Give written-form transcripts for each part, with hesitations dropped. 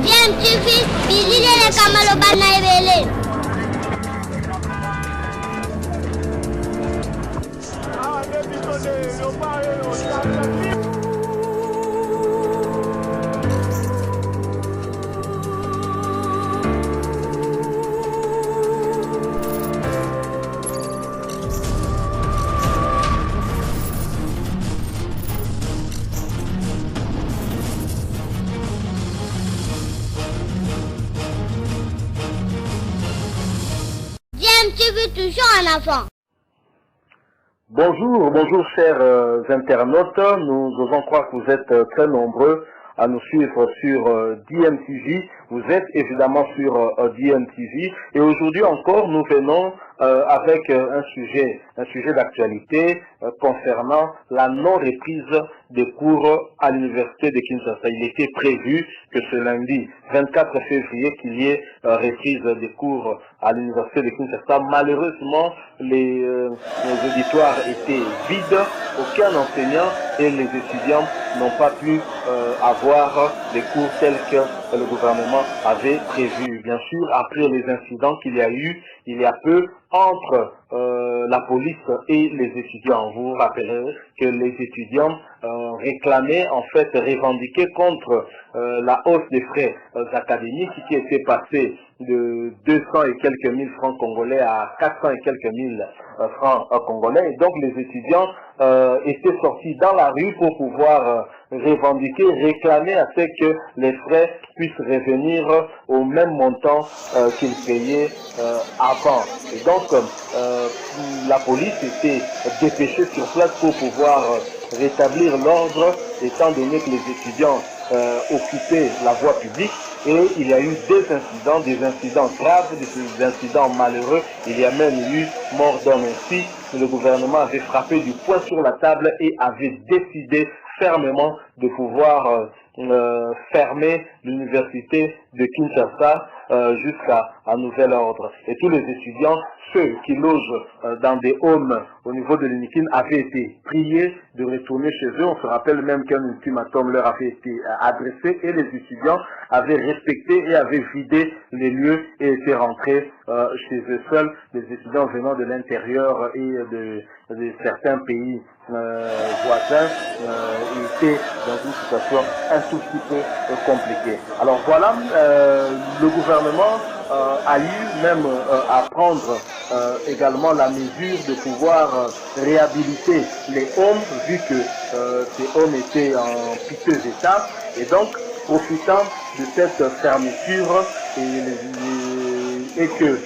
Bien, tu fais, visiter les Kamalobana et Bélé. Tu veux toujours un enfant. Bonjour, bonjour chers internautes. Nous osons croire que vous êtes très nombreux à nous suivre sur DMTV. Vous êtes évidemment sur DMTV. Et aujourd'hui encore, nous venons avec un sujet d'actualité concernant la non-reprise des cours à l'université de Kinshasa. Il était prévu que ce lundi 24 février qu'il y ait reprise des cours à l'université de Kinshasa. Malheureusement, les auditoires étaient vides, aucun enseignant et les étudiants n'ont pas pu avoir des cours tels que le gouvernement avait prévu. Bien sûr, après les incidents qu'il y a eu il y a peu entre la police et les étudiants. Vous vous rappellerez que les étudiants réclamaient, en fait, revendiquaient contre la hausse des frais académiques qui était passée de 200 et quelques mille francs congolais à 400 et quelques mille francs congolais. Et donc les étudiants étaient sortis dans la rue pour pouvoir revendiquer, réclamer à ce que les frais puissent revenir au même montant qu'ils payaient avant. Et donc la police était dépêchée sur place pour pouvoir rétablir l'ordre, étant donné que les étudiants occupaient la voie publique. Et il y a eu des incidents graves, des incidents malheureux. Il y a même eu mort d'homme. Ainsi, le gouvernement avait frappé du poing sur la table et avait décidé fermement de pouvoir fermer l'université de Kinshasa jusqu'à nouvel ordre. Et tous les étudiants, ceux qui logent dans des homes au niveau de l'UNIKIN, avaient été priés de retourner chez eux. On se rappelle même qu'un ultimatum leur avait été adressé et les étudiants avaient respecté et avaient vidé les lieux et étaient rentrés chez eux seuls. Les étudiants venant de l'intérieur et de certains pays voisins étaient dans une situation un tout petit peu compliquée. Alors voilà, le gouvernement a eu même à prendre également la mesure de pouvoir réhabiliter les hommes, vu que ces hommes étaient en piteux état, et donc profitant de cette fermeture et que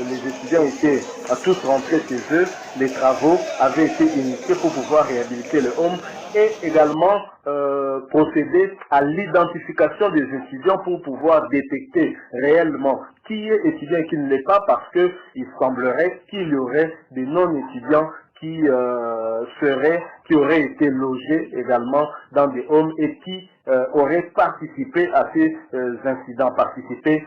les étudiants étaient tous rentrés chez eux, les travaux avaient été initiés pour pouvoir réhabiliter le home et également procéder à l'identification des étudiants pour pouvoir détecter réellement qui est étudiant et qui ne l'est pas, parce qu'il semblerait qu'il y aurait des non-étudiants qui auraient été logés également dans des homes et qui auraient participé à ces incidents, participé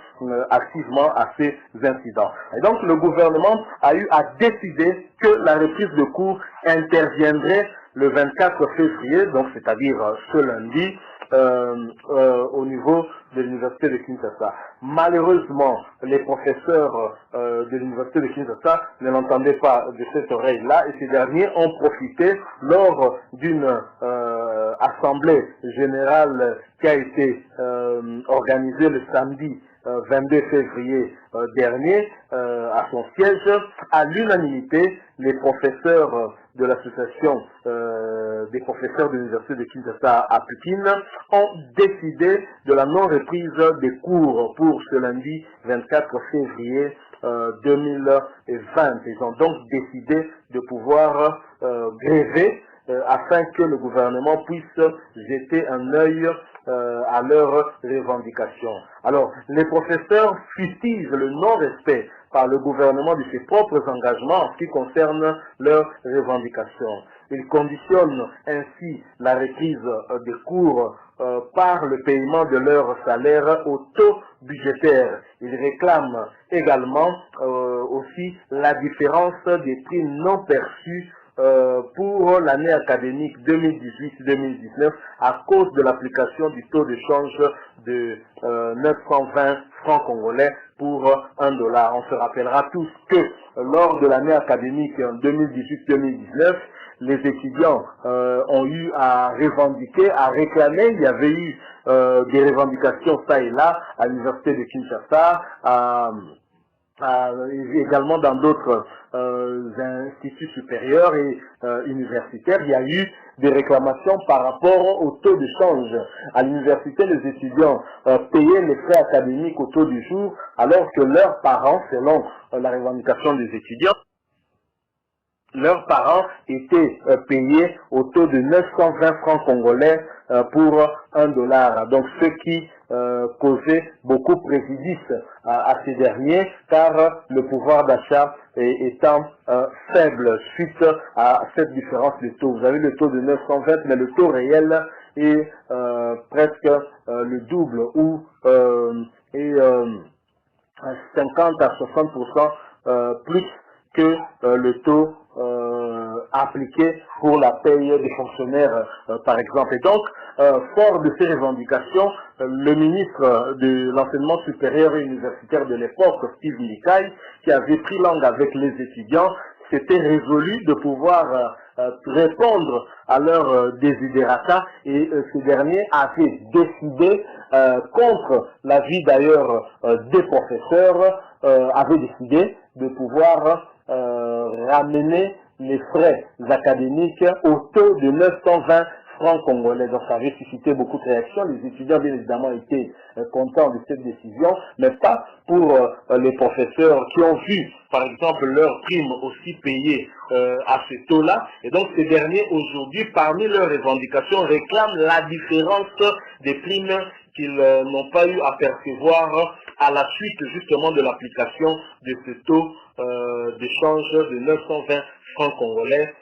activement à ces incidents. Et donc le gouvernement a eu à décider que la reprise de cours interviendrait le 24 février, donc c'est-à-dire ce lundi, au niveau de l'université de Kinshasa. Malheureusement, les professeurs de l'université de Kinshasa ne l'entendaient pas de cette oreille-là et ces derniers ont profité lors d'une assemblée générale qui a été organisée le samedi 22 février dernier à son siège. À l'unanimité, les professeurs de l'association des professeurs de l'université de Kinshasa à Pékin ont décidé de la non-reprise des cours pour ce lundi 24 février 2020. Ils ont donc décidé de pouvoir gréver afin que le gouvernement puisse jeter un œil à leurs revendications. Alors, les professeurs fustigent le non-respect par le gouvernement de ses propres engagements en ce qui concerne leurs revendications. Ils conditionnent ainsi la reprise des cours par le paiement de leur salaire au taux budgétaire. Ils réclament également aussi la différence des prix non perçus pour l'année académique 2018-2019 à cause de l'application du taux de change de 920 francs congolais pour $1. On se rappellera tous que lors de l'année académique 2018-2019, les étudiants ont eu à revendiquer, à réclamer. Il y avait eu des revendications ça et là à l'université de Kinshasa, également dans d'autres instituts supérieurs et universitaires. Il y a eu des réclamations par rapport au taux de change. À l'université, les étudiants payaient les frais académiques au taux du jour, alors que leurs parents, selon la revendication des étudiants, leurs parents étaient payés au taux de 920 francs congolais pour $1. Donc ce qui causait beaucoup préjudice à ces derniers, car le pouvoir d'achat étant faible suite à cette différence de taux. Vous avez le taux de 920, mais le taux réel est presque le double ou 50 à 60% plus que le taux appliqué pour la paye des fonctionnaires, par exemple. Et donc, fort de ces revendications, le ministre de l'enseignement supérieur et universitaire de l'époque, Steve Likai, qui avait pris langue avec les étudiants, s'était résolu de pouvoir répondre à leurs desiderata, et ces derniers avaient décidé, contre l'avis d'ailleurs des professeurs, avaient décidé de pouvoir ramener les frais académiques au taux de 920 francs congolais. Donc ça avait suscité beaucoup de réactions. Les étudiants bien évidemment étaient contents de cette décision, mais pas pour les professeurs qui ont vu par exemple leurs primes aussi payées à ce taux-là. Et donc ces derniers aujourd'hui, parmi leurs revendications, réclament la différence des primes qu'ils n'ont pas eu à percevoir à la suite justement de l'application de ce taux d'échange de 920 francs congolais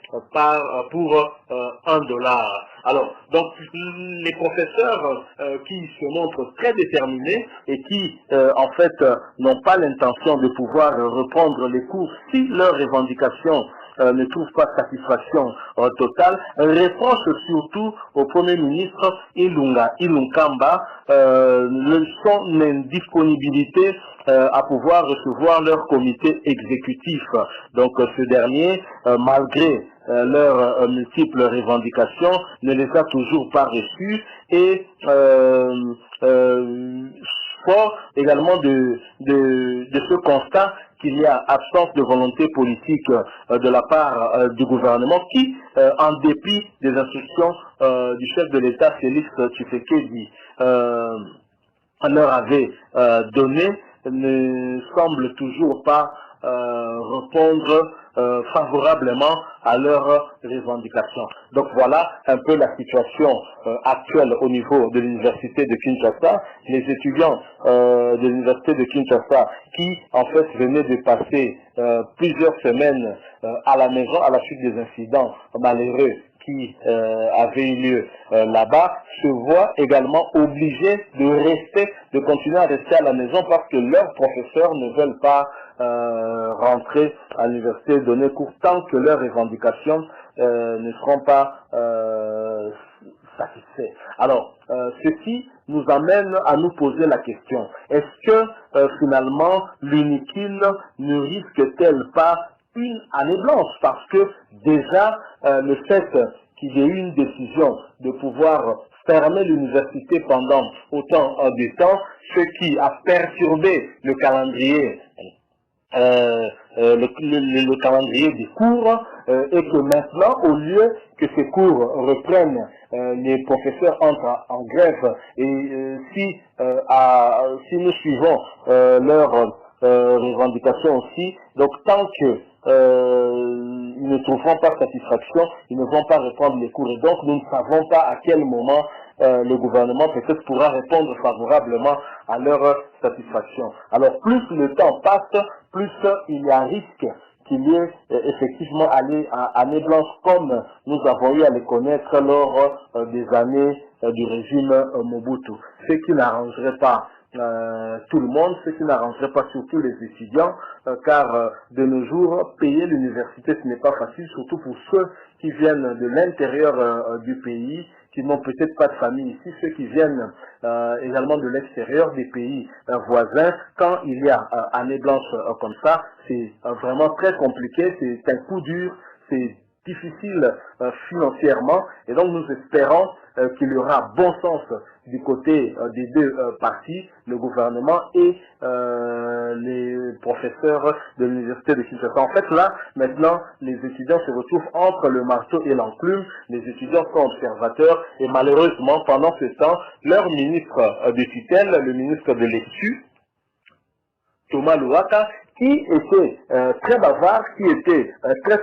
pour $1. Alors, donc, les professeurs qui se montrent très déterminés et qui, en fait, n'ont pas l'intention de pouvoir reprendre les cours si leurs revendications ne trouvent pas satisfaction totale, reprochent surtout au Premier ministre Ilunkamba son indisponibilité à pouvoir recevoir leur comité exécutif. Donc ce dernier, malgré leurs multiples revendications, ne les a toujours pas reçus, et fort également de ce constat qu'il y a absence de volonté politique de la part du gouvernement qui, en dépit des instructions du chef de l'État, Félix Tshisekedi, leur avait donné, ne semble toujours pas répondre favorablement à leurs revendications. Donc voilà un peu la situation actuelle au niveau de l'université de Kinshasa. Les étudiants de l'université de Kinshasa qui en fait venaient de passer plusieurs semaines à la maison à la suite des incidents malheureux qui avaient eu lieu là-bas, se voient également obligés de continuer à rester à la maison parce que leurs professeurs ne veulent pas rentrer à l'université, donner cours tant que leurs revendications ne seront pas satisfaites. Alors, ceci nous amène à nous poser la question, est-ce que finalement l'UNIKIL ne risque-t-elle pas une année blanche? Parce que déjà, le fait qu'il y ait eu une décision de pouvoir fermer l'université pendant autant de temps, ce qui a perturbé le calendrier le calendrier des cours, et que maintenant, au lieu que ces cours reprennent, les professeurs entrent en grève, et si nous suivons leurs revendications aussi, donc tant que ils ne trouveront pas satisfaction, ils ne vont pas reprendre les cours, et donc nous ne savons pas à quel moment le gouvernement peut-être pourra répondre favorablement à leur satisfaction. Alors plus le temps passe, plus il y a risque qu'il y ait effectivement année blanche comme nous avons eu à les connaître lors des années du régime Mobutu. Ce qui n'arrangerait pas tout le monde, ce qui n'arrangerait pas surtout les étudiants, car de nos jours, payer l'université, ce n'est pas facile, surtout pour ceux qui viennent de l'intérieur du pays, qui n'ont peut-être pas de famille ici, ceux qui viennent également de l'extérieur des pays voisins. Quand il y a année blanche comme ça, c'est vraiment très compliqué, c'est un coup dur, c'est difficile financièrement, et donc nous espérons qu'il y aura bon sens du côté des deux parties, le gouvernement et les professeurs de l'université de Kinshasa. En fait, là, maintenant, les étudiants se retrouvent entre le marteau et l'enclume. Les étudiants sont observateurs et malheureusement, pendant ce temps, leur ministre de tutelle, le ministre de l'Étu, Thomas Louaka, qui était très bavard, qui était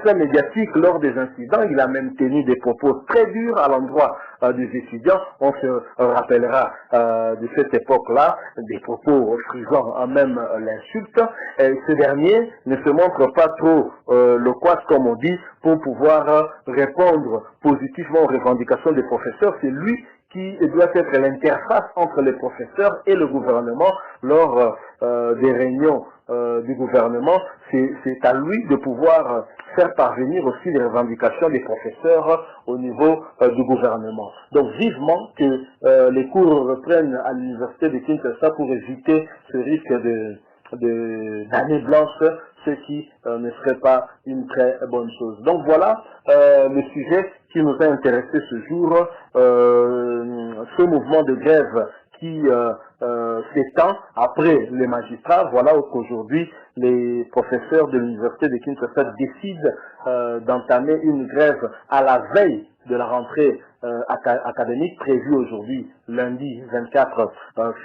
très médiatique lors des incidents. Il a même tenu des propos très durs à l'endroit des étudiants. On se rappellera de cette époque-là, des propos frisant même l'insulte. Ce dernier ne se montre pas trop loquace, comme on dit, pour pouvoir répondre positivement aux revendications des professeurs. C'est lui qui doit être l'interface entre les professeurs et le gouvernement lors des réunions du gouvernement. C'est à lui de pouvoir faire parvenir aussi les revendications des professeurs au niveau du gouvernement. Donc vivement que les cours reprennent à l'université de Kinshasa pour éviter ce risque d'année blanche, ce qui ne serait pas une très bonne chose. Donc voilà le sujet qui nous a intéressé ce jour, ce mouvement de grève qui s'étend après les magistrats. Voilà qu'aujourd'hui les professeurs de l'université de Kinshasa décident d'entamer une grève à la veille de la rentrée académique prévue aujourd'hui, lundi 24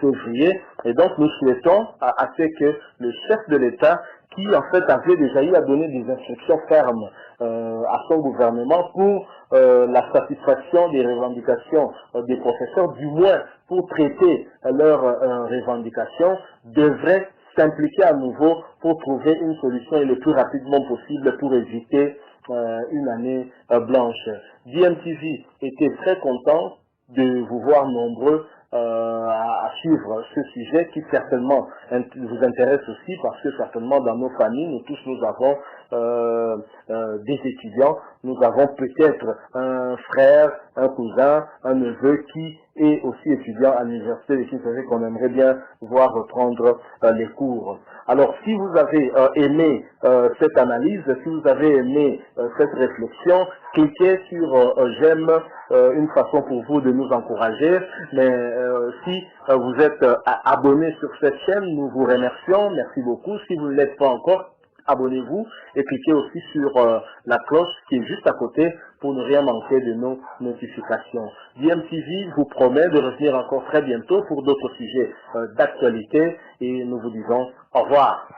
février. Et donc nous souhaitons à ce que le chef de l'État, qui en fait avait déjà eu à donner des instructions fermes à son gouvernement pour la satisfaction des revendications des professeurs, du moins pour traiter leurs revendications, devrait s'impliquer à nouveau pour trouver une solution le plus rapidement possible pour éviter une année blanche. DMTV était très content de vous voir nombreux à suivre ce sujet qui certainement vous intéresse aussi, parce que certainement dans nos familles, nous tous nous avons des étudiants, nous avons peut-être un frère, un cousin, un neveu qui est aussi étudiant à l'université de Kinshasa qu'on aimerait bien voir reprendre les cours. Alors si vous avez aimé cette analyse, si vous avez aimé cette réflexion, cliquez sur j'aime, une façon pour vous de nous encourager. Mais si vous êtes abonné sur cette chaîne, nous vous remercions, merci beaucoup. Si vous ne l'êtes pas encore, abonnez-vous et cliquez aussi sur la cloche qui est juste à côté pour ne rien manquer de nos notifications. DMTV vous promet de revenir encore très bientôt pour d'autres sujets d'actualité et nous vous disons au revoir.